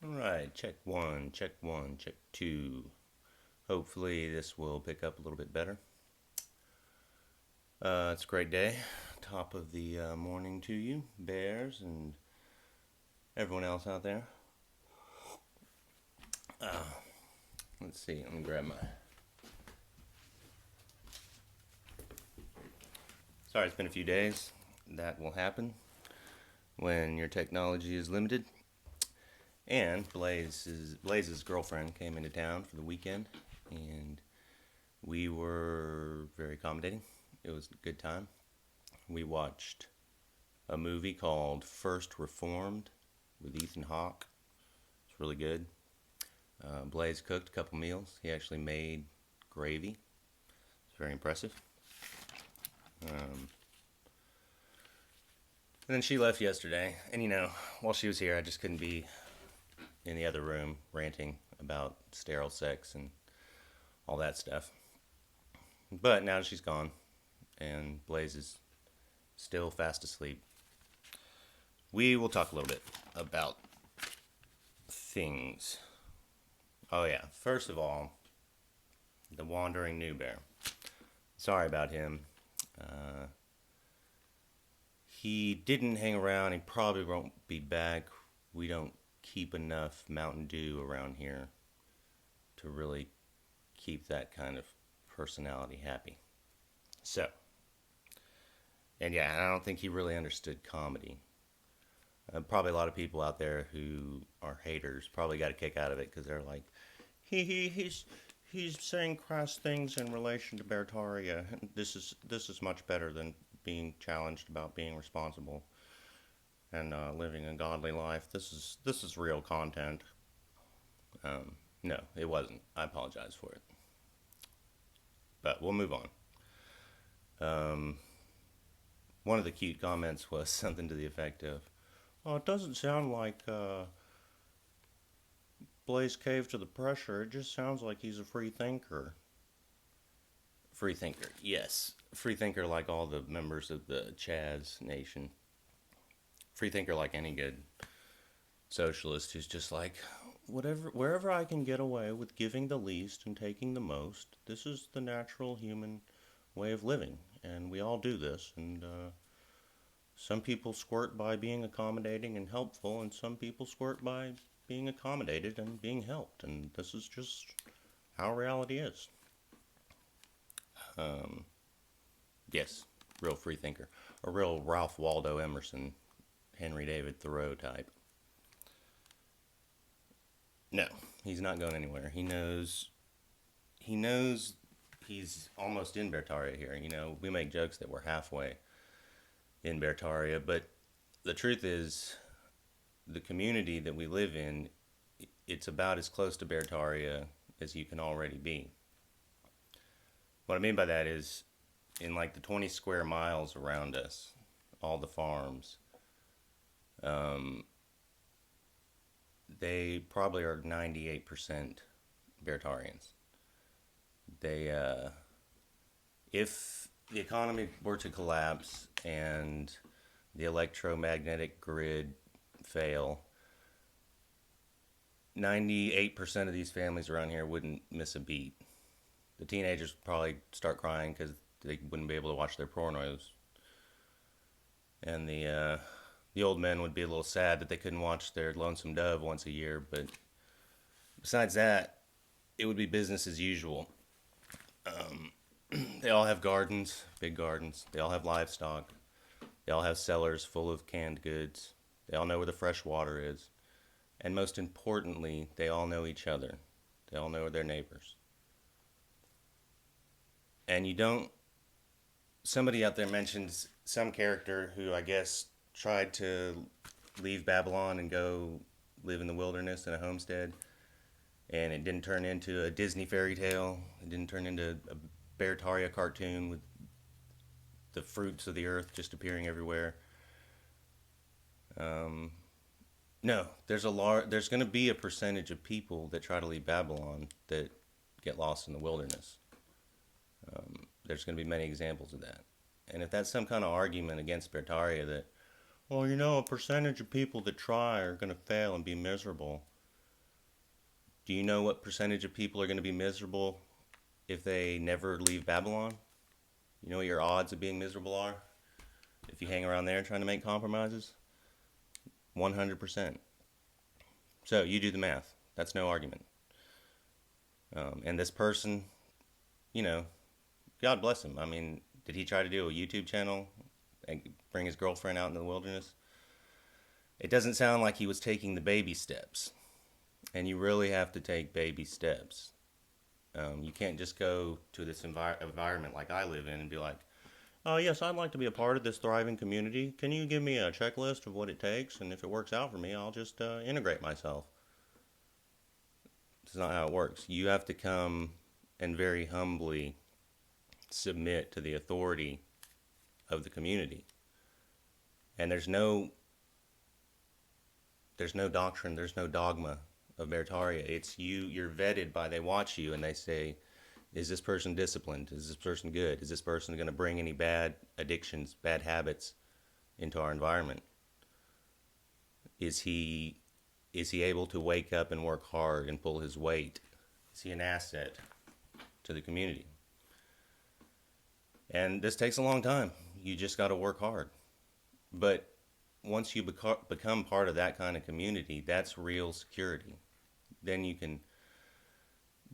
Alright, check one, check two. Hopefully this will pick up a little bit better. It's a great day. Top of the morning to you, bears, and everyone else out there. Let's see, let me grab my. Sorry, it's been a few days. That will happen when your technology is limited. And Blaze's girlfriend came into town for the weekend, and we were very accommodating. It was a good time. We watched a movie called First Reformed with Ethan Hawke. It's really good. Blaze cooked a couple meals. He actually made gravy. It's very impressive. And then she left yesterday. And while she was here, I just couldn't be in the other room ranting about sterile sex and all that stuff. But now she's gone, and Blaze is still fast asleep. We will talk a little bit about things. Oh, yeah. First of all, the wandering new bear. Sorry about him. He didn't hang around. He probably won't be back. We don't keep enough Mountain Dew around here to really keep that kind of personality happy. So, and yeah, I don't think he really understood comedy. Probably a lot of people out there who are haters probably got a kick out of it because they're like, he's saying crass things in relation to Beartaria. This is much better than being challenged about being responsible and living a godly life. This is real content. No, it wasn't. I apologize for it. But we'll move on. One of the cute comments was something to the effect of, "Oh, it doesn't sound like Blaze caved to the pressure. It just sounds like he's a free thinker." Free thinker, yes. Free thinker like all the members of the Chaz Nation. Free thinker like any good socialist who's just like, wherever I can get away with giving the least and taking the most, this is the natural human way of living. And we all do this. And some people squirt by being accommodating and helpful, and some people squirt by being accommodated and being helped. And this is just how reality is. Yes, real free thinker. A real Ralph Waldo Emerson, Henry David Thoreau type. No, he's not going anywhere. He knows he's almost in Beartaria here. We make jokes that we're halfway in Beartaria, but the truth is, the community that we live in, it's about as close to Beartaria as you can already be. What I mean by that is, in like the 20 square miles around us, all the farms, they probably are 98% Beartarians. If the economy were to collapse and the electromagnetic grid fail, 98% of these families around here wouldn't miss a beat. The teenagers would probably start crying because they wouldn't be able to watch their pornos, and the old men would be a little sad that they couldn't watch their Lonesome Dove once a year. But besides that, it would be business as usual. They all have gardens, big gardens. They all have livestock. They all have cellars full of canned goods. They all know where the fresh water is. And most importantly, they all know each other. They all know their neighbors. And you don't. Somebody out there mentions some character who I guess tried to leave Babylon and go live in the wilderness in a homestead. And it didn't turn into a Disney fairy tale. It didn't turn into a Beartaria cartoon with the fruits of the earth just appearing everywhere. No, there's going to be a percentage of people that try to leave Babylon that get lost in the wilderness. There's going to be many examples of that. And if that's some kind of argument against Beartaria that, well, a percentage of people that try are going to fail and be miserable, Do you know what percentage of people are going to be miserable if they never leave Babylon? You know what your odds of being miserable are if you hang around there trying to make compromises? 100%. So you do the math. That's no argument. And this person, you know, God bless him. I mean, did he try to do a YouTube channel and bring his girlfriend out into the wilderness? It doesn't sound like he was taking the baby steps. And you really have to take baby steps. You can't just go to this environment like I live in and be like, oh, yes, I'd like to be a part of this thriving community. Can you give me a checklist of what it takes? And if it works out for me, I'll just integrate myself. It's not how it works. You have to come and very humbly submit to the authority of the community. And there's no doctrine, there's no dogma of Beartaria. It's you're vetted by, they watch you and they say, is this person disciplined? Is this person good? Is this person going to bring any bad addictions, bad habits into our environment? Is he able to wake up and work hard and pull his weight? Is he an asset to the community? And this takes a long time. You just got to work hard. But once you become part of that kind of community, that's real security. Then you can.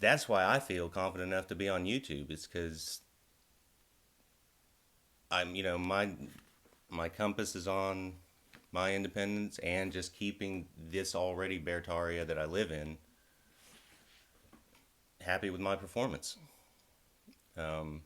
That's why I feel confident enough to be on YouTube. It's because my compass is on my independence and just keeping this already Beartaria that I live in happy with my performance. When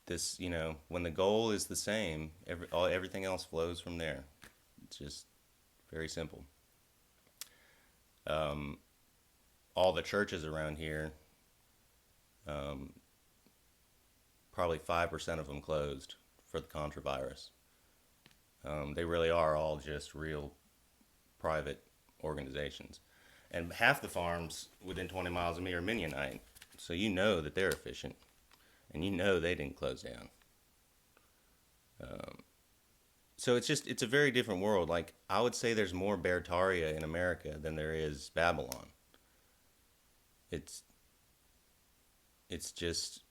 the goal is the same, everything else flows from there. It's just very simple. All the churches around here, probably 5% of them closed for the contravirus. They really are all just real private organizations. And half the farms within 20 miles of me are Mennonite. So you know that they're efficient. And you know they didn't close down. So it's a very different world. Like, I would say there's more Beartaria in America than there is Babylon. It's just,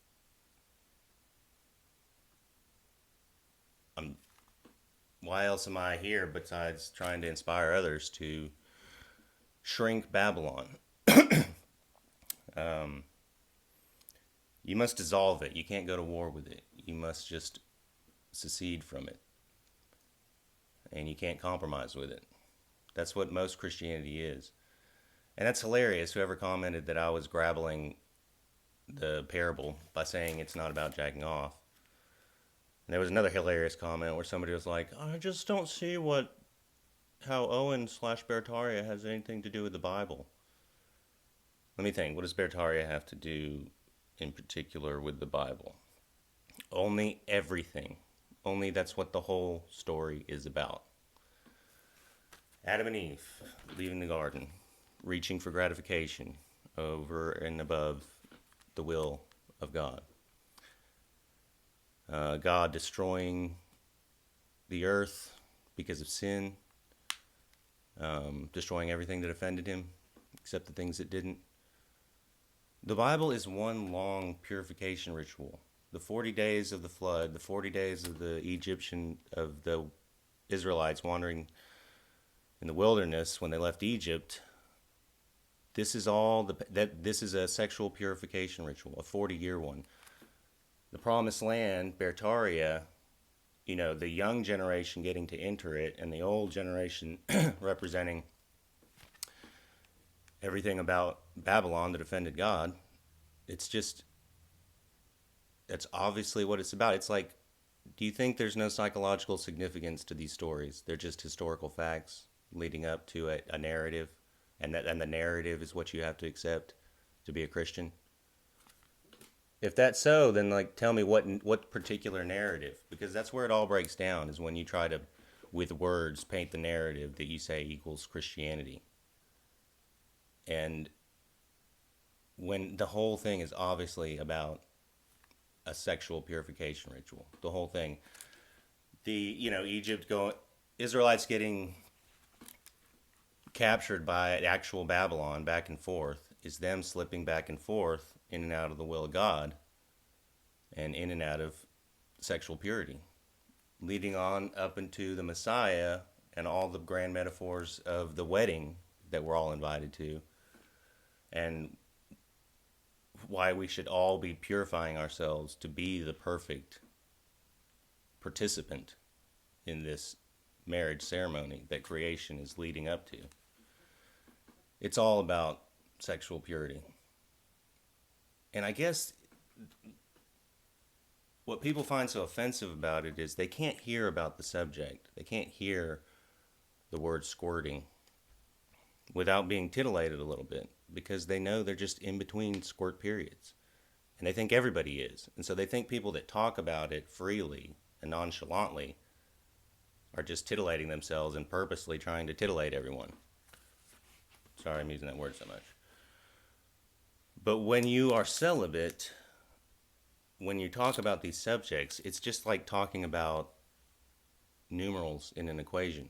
why else am I here besides trying to inspire others to shrink Babylon? You must dissolve it. You can't go to war with it. You must just secede from it. And you can't compromise with it. That's what most Christianity is. And that's hilarious, whoever commented that I was grabbling the parable by saying it's not about jacking off. And there was another hilarious comment where somebody was like, I just don't see how Owen/Beartaria has anything to do with the Bible. Let me think, what does Beartaria have to do in particular with the Bible? Only everything. Only that's what the whole story is about. Adam and Eve leaving the garden, reaching for gratification over and above the will of God. God destroying the earth because of sin, destroying everything that offended him, except the things that didn't. The Bible is one long purification ritual. The 40 days of the flood, the 40 days of the Israelites wandering in the wilderness when they left Egypt. This is this is a sexual purification ritual, a 40-year one. The Promised Land, Beartaria, the young generation getting to enter it, and the old generation representing everything about Babylon that offended God. That's obviously what it's about. It's like, do you think there's no psychological significance to these stories? They're just historical facts leading up to a narrative, and the narrative is what you have to accept to be a Christian. If that's so, then tell me what particular narrative, because that's where it all breaks down, is when you try to, with words, paint the narrative that you say equals Christianity. And when the whole thing is obviously about a sexual purification ritual, the whole thing, Israelites captured by actual Babylon back and forth is them slipping back and forth in and out of the will of God and in and out of sexual purity, leading on up into the Messiah and all the grand metaphors of the wedding that we're all invited to, and why we should all be purifying ourselves to be the perfect participant in this marriage ceremony that creation is leading up to. It's all about sexual purity. And I guess what people find so offensive about it is they can't hear about the subject. They can't hear the word squirting without being titillated a little bit, because they know they're just in between squirt periods. And they think everybody is. And so they think people that talk about it freely and nonchalantly are just titillating themselves and purposely trying to titillate everyone. Sorry, I'm using that word so much. But when you are celibate, when you talk about these subjects, it's just like talking about numerals in an equation.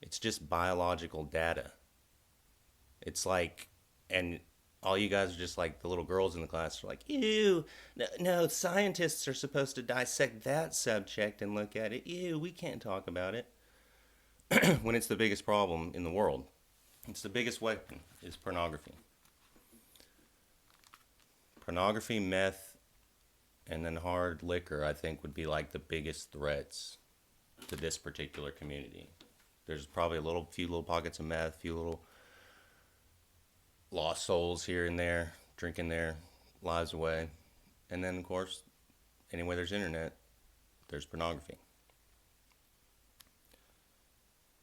It's just biological data. It's like, and all you guys are just like the little girls in the class are like, ew, no, scientists are supposed to dissect that subject and look at it. Ew, we can't talk about it. When it's the biggest problem in the world. It's the biggest weapon, is pornography. Pornography, meth, and then hard liquor, I think, would be like the biggest threats to this particular community. There's probably few little pockets of meth, few little lost souls here and there, drinking their lives away. And then, of course, anywhere there's internet, there's pornography.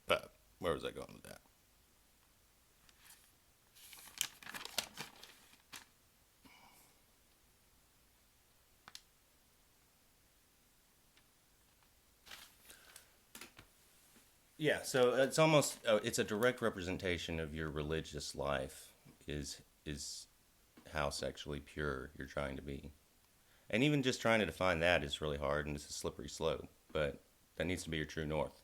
But where was I going with that? Yeah, so it's a direct representation of your religious life is how sexually pure you're trying to be. And even just trying to define that is really hard, and it's a slippery slope, but that needs to be your true north.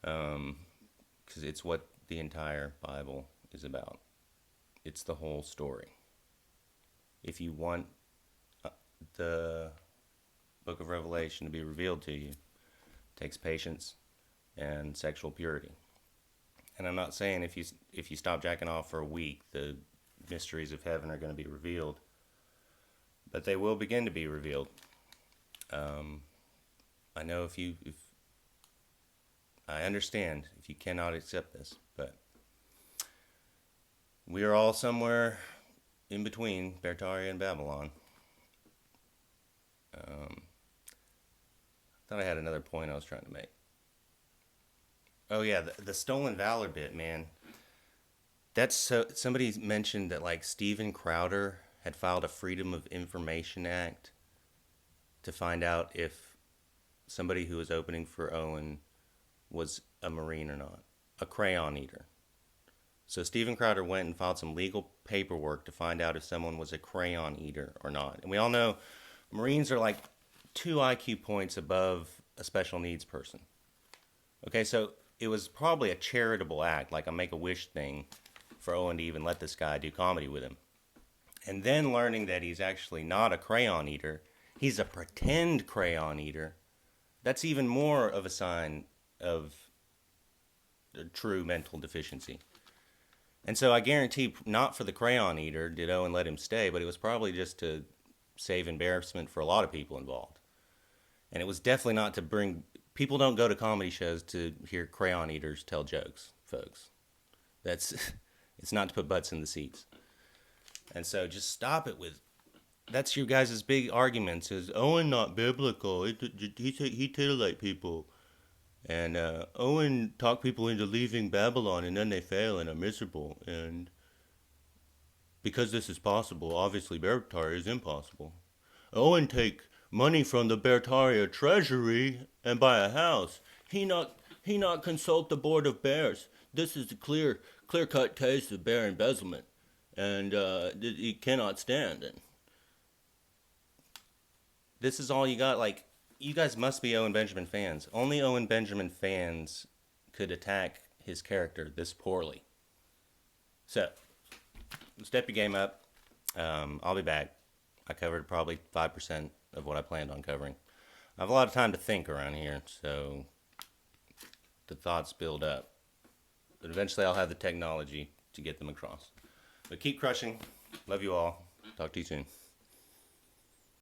Because it's what the entire Bible is about. It's the whole story. If you want the book of Revelation to be revealed to you, it takes patience and sexual purity. And I'm not saying if you stop jacking off for a week, the mysteries of heaven are going to be revealed, but they will begin to be revealed. I know if I understand if you cannot accept this, but we are all somewhere in between Beartaria and Babylon. I thought I had another point I was trying to make. Oh yeah, the stolen valor bit, man. That's so. Somebody mentioned that like Steven Crowder had filed a Freedom of Information Act to find out if somebody who was opening for Owen was a Marine or not, a crayon eater. So Steven Crowder went and filed some legal paperwork to find out if someone was a crayon eater or not. And we all know Marines are like 2 IQ points above a special needs person. Okay, so it was probably a charitable act, like a Make-A-Wish thing, for Owen to even let this guy do comedy with him. And then learning that he's actually not a crayon eater, he's a pretend crayon eater, that's even more of a sign of a true mental deficiency. And so I guarantee not for the crayon eater did Owen let him stay, but it was probably just to save embarrassment for a lot of people involved. And it was definitely not to bring... People don't go to comedy shows to hear crayon eaters tell jokes, folks. It's not to put butts in the seats. And so just stop it with... That's your guys' big arguments is, Owen not biblical. He titillate people. And Owen talked people into leaving Babylon, and then they fail and are miserable. And because this is possible, obviously Beartaria is impossible. Owen take money from the Beartaria treasury and buy a house. He not consult the board of bears. This is a clear-cut case of bear embezzlement, and he cannot stand it. This is all you got. Like, you guys must be Owen Benjamin fans. Only Owen Benjamin fans could attack his character this poorly. So, step your game up. I'll be back. I covered probably 5% of what I planned on covering. I have a lot of time to think around here, so the thoughts build up. But eventually I'll have the technology to get them across. But keep crushing. Love you all. Talk to you soon.